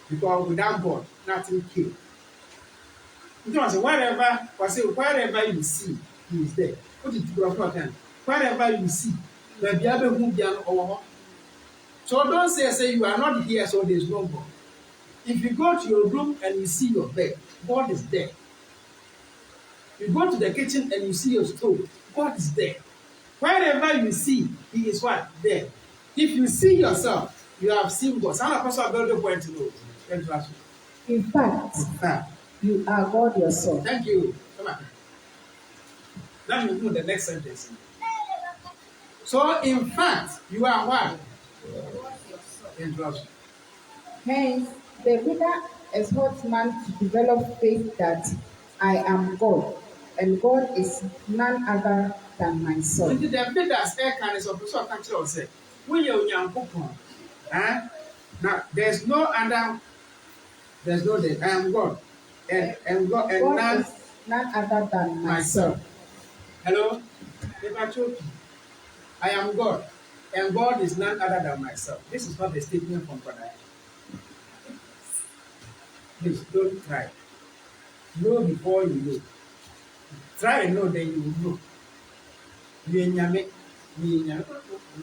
Because without God, nothing kills. You know, wherever you see, He is there. What did you do? Wherever you see, there be able to. So don't say you are not here, so there is no God. If you go to your room and you see your bed, God is there. You go to the kitchen and you see your stove, God is there. Wherever you see, He is what? There. If you see yourself, you have seen God. Some apostle build a point to know. In fact, you are God yourself. Thank you. Come on. Let me put the next sentence. So, in fact, you are what? Introduction. Hence, the reader exhorts man to develop faith that I am God, and God is none other than myself. The leaders can is of so country or say, when you're young, now there's no other, there's no day. I am God, and God, and God is none other than myself. Hello, I am God, and God is none other than myself. This is not a statement from God. Please don't try. Know before you know. Try and know, then you will know.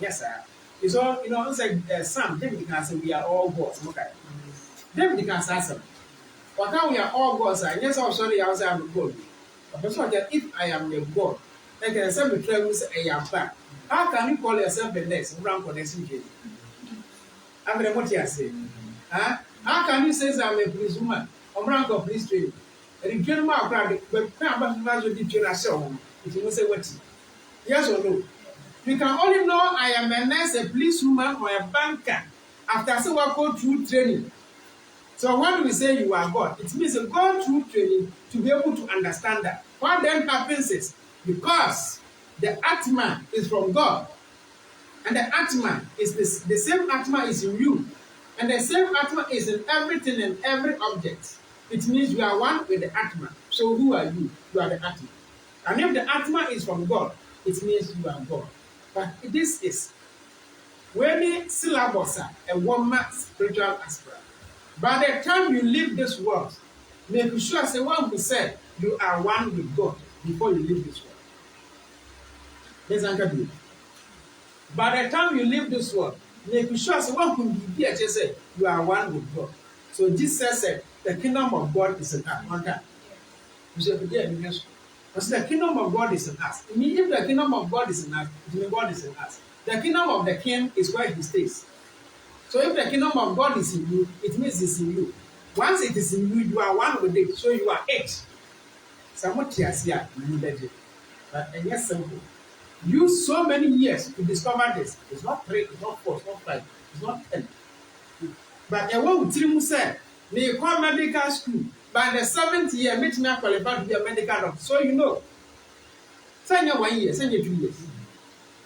Yes, sir. It's all, it's like Sam, David can say we are all gods. Okay. David can say something. But now we are all gods. Yes, I'm sorry, I was a God. But if I am a God, like I said, we try to say I am back. How can you call yourself the next rank connection? I'm the what you are saying. How can you say I'm a police woman? I'm rank of police training. And if you're not crowded, but I'm to teach you a show. If you say what? Yes or no? You can only know I am a nurse, a policewoman, or a banker after I say we go through training. So when we say you are God, it means you go through training to be able to understand that. What then happens is because the Atman is from God, and the Atman is the same Atman is in you. And the same Atma is in everything and every object. It means you are one with the Atma. So who are you? You are the Atma. And if the Atma is from God, it means you are God. But this is when the syllabus are a woman spiritual aspirant. By the time you leave this world, make sure say one who said you are one with God before you leave this world. Let's anchor you. By the time you leave this world, make sure say one who be here just say you are one with God. So Jesus said the kingdom of God is in us. Okay. You should be in this. Because the kingdom of God is in us. It means if the kingdom of God is in us, it means God is in us. The kingdom of the king is where he stays. So if the kingdom of God is in you, it means it's in you. Once it is in you, you are one with it. So you are it. But it's simple. Use so many years to discover this. It's not 3, it's not 4, it's not 5, it's not 10. But a one who said, may come medical school. By the 7th year, make me qualified to be a medical doctor. So you know. Send you 1 year, send you 2 years.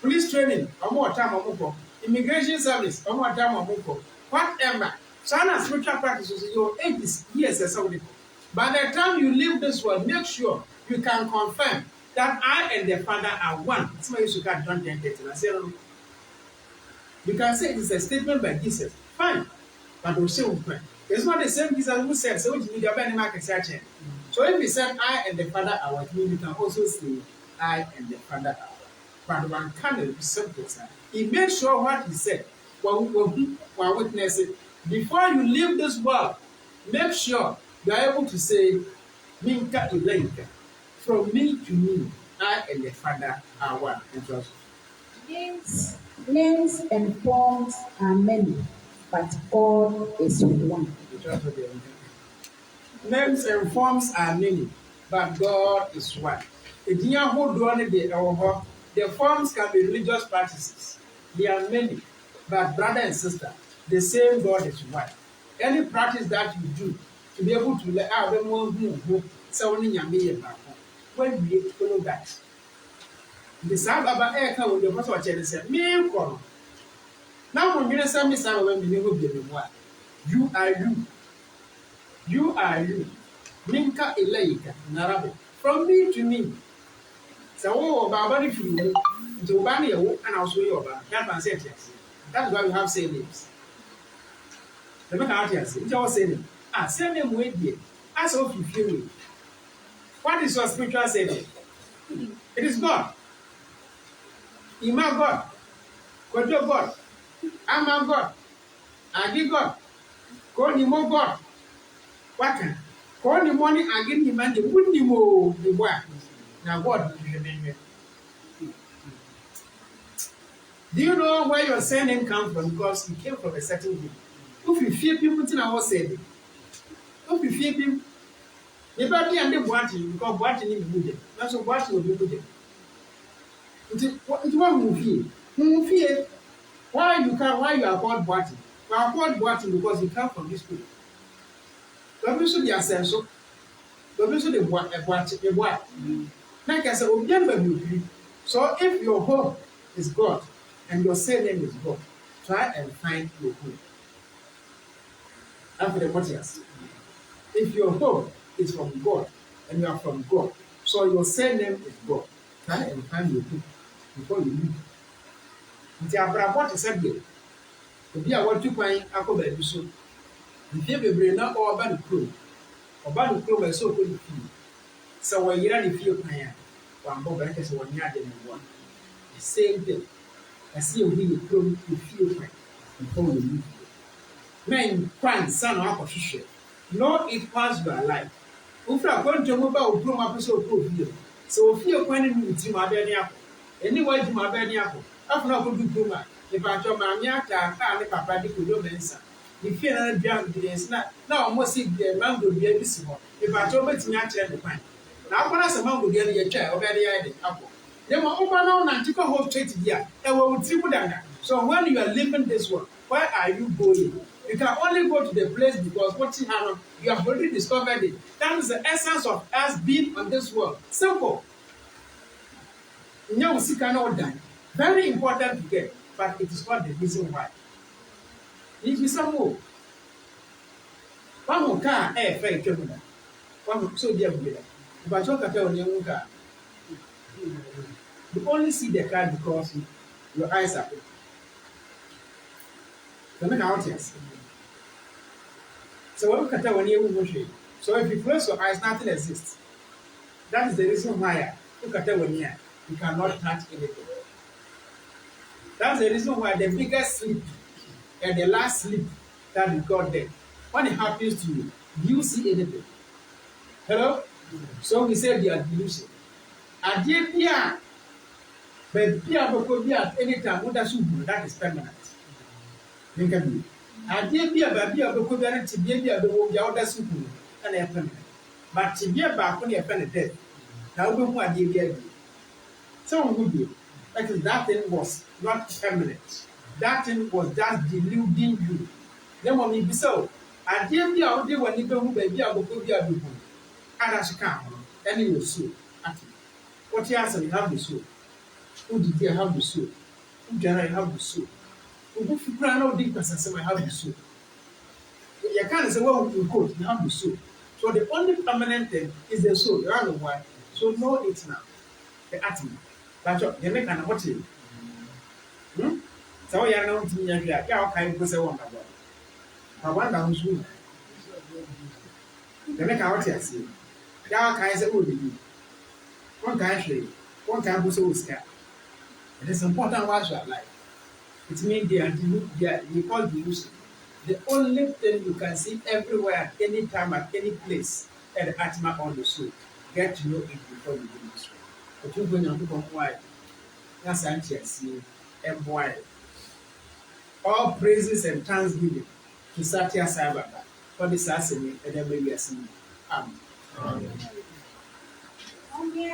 Police training, or more time or more. Immigration service, or more time or more. Whatever. So spiritual practices, your age is years or something. By the time you leave this world, make sure you can confirm that I and the Father are one. That's why you should get John 10:30. I say, no. You can say it is a statement by Jesus. Fine. But we'll say, it's not the same Jesus who said, so which means you're very much searching. So if he said, I and the Father are one, you can also say, I and the Father are one. But one cannot be simple, sir. He made sure what he said. While witnessing, before you leave this world, make sure you are able to say, Minka Ilenka. From me to me, I and the Father are one. Names and forms are many, but God is one. Names and forms are many, but God is one. The forms can be religious practices. They are many, but brother and sister, the same God is one. Any practice that you do to be able to let out them who someone in your when we follow that. The sound of our air come with the most of said, me call. Now when you say me sound when you will be one. You are you. You are you. Minka Eleika, Narabe. From me to me. So, Baba, if you to Bani, and I'll show you about that. That's why we have same names. The matter out here, it's all saying, send them with you. As if you feel me. What is your spiritual saying? It is God. Ima God. Kojo God. Ama God. Agi God. Call him God. What can? Call the money and give him money. Wouldn't you move the work? Now, God, do you know where your surname comes from? Because you came from a certain group. If you fear people, then I was saying, if you fear people, you better and then watching because watching is good. That's what watching will be good. It's one movie. Movie. Why you are called watching? You are called watching because you come from this group. Don't should be essential. Don't should be watching. Like I said, so if your home is God and your surname is God, try and find your home. After the Matthias. If your home is from God and you are from God, so your surname is God, try and find your home before you leave. Nti abrabọ te sɛ deɛ obi a watu kwan akɔ baabi so mfie bebree na ɔba ne kurom ɛsɛ ɔkɔ ne fie sɛ wɔyera ne fie kwan a wambɔ bɛrɛ kɛ sɛ wɔnyɛ ade ne mmoa the same thing ɛsɛ yɛ obi ne kurom ne fie kwan before we leave na nkwan sa na akɔhwehwɛ know it past your life wofra akɔntɔm ba wo kurom apɛ sɛ ɔkɔ ofie sɛ ofie kwan ne ne tirim abɛɛ ne akɔ ɛni wɔ adwuma abɛɛ ne akɔ afuna ko du kuma nipa atwa maame ata a ne papa de kodo mensa ne fie na dua ndires na ɔmo si mango dua bi si hɔ nipa atwa betumi akyerɛ ne kwan na akɔna sɛ mango dua no yɛ twa ɔbɛde yɛ de akɔ ne ma ɔba na ɔnante kɔ hɔ straight bia ɛwɔ wo tiri mu dada so when you are leaving this world where are you going? You can only go to the place because what you have already discovered it. That is the essence of us being on this world. Simple. Very important to get, but it is not the reason why. If you some more, one more car, fair criminal. One so dear with it. But you can tell on your own car. You only see the car because your eyes are open. So make out yes. So what you can tell when you move. So if you close your eyes, nothing exists. That is the reason why look at when you cannot touch anything. That's the reason why the biggest sleep and the last sleep that you got there, when it happens to you, do you see anything? Hello? So we say they are delusion. And yet, but anytime that is permanent. Think of it. And yet, to be other super and a permanent. But to be a back when you're dead. Now we want to someone would be like that thing was not permanent. That thing was just deluding you. Then when you be so, I did the other when you don't baby, I will go be a people. And as you come, and you will sue. What you answer, you have the sue. Who did you have the sue? Who generally have the sue? Who if you plan out deep as I have the sue? You can't say, well, you could, you have the sue. So the only permanent thing is the soul. You are the one. So know it now. The atom. That's what you make an hotel. So you are not to me, yeah, kind of say one about. I wonder who's who. They make our hotel. Yeah, kind of say, oh, one country, one campus was scared. It is important what you are like. It means they are call delusion. The only thing you can see everywhere, anytime, at any place, at the Atma on the soul. Get to know it before you do this. But you're going to do why. That's anti-see and why. All praises and thanksgiving to Satya Sabbath for this assembly and every year. Amen. On the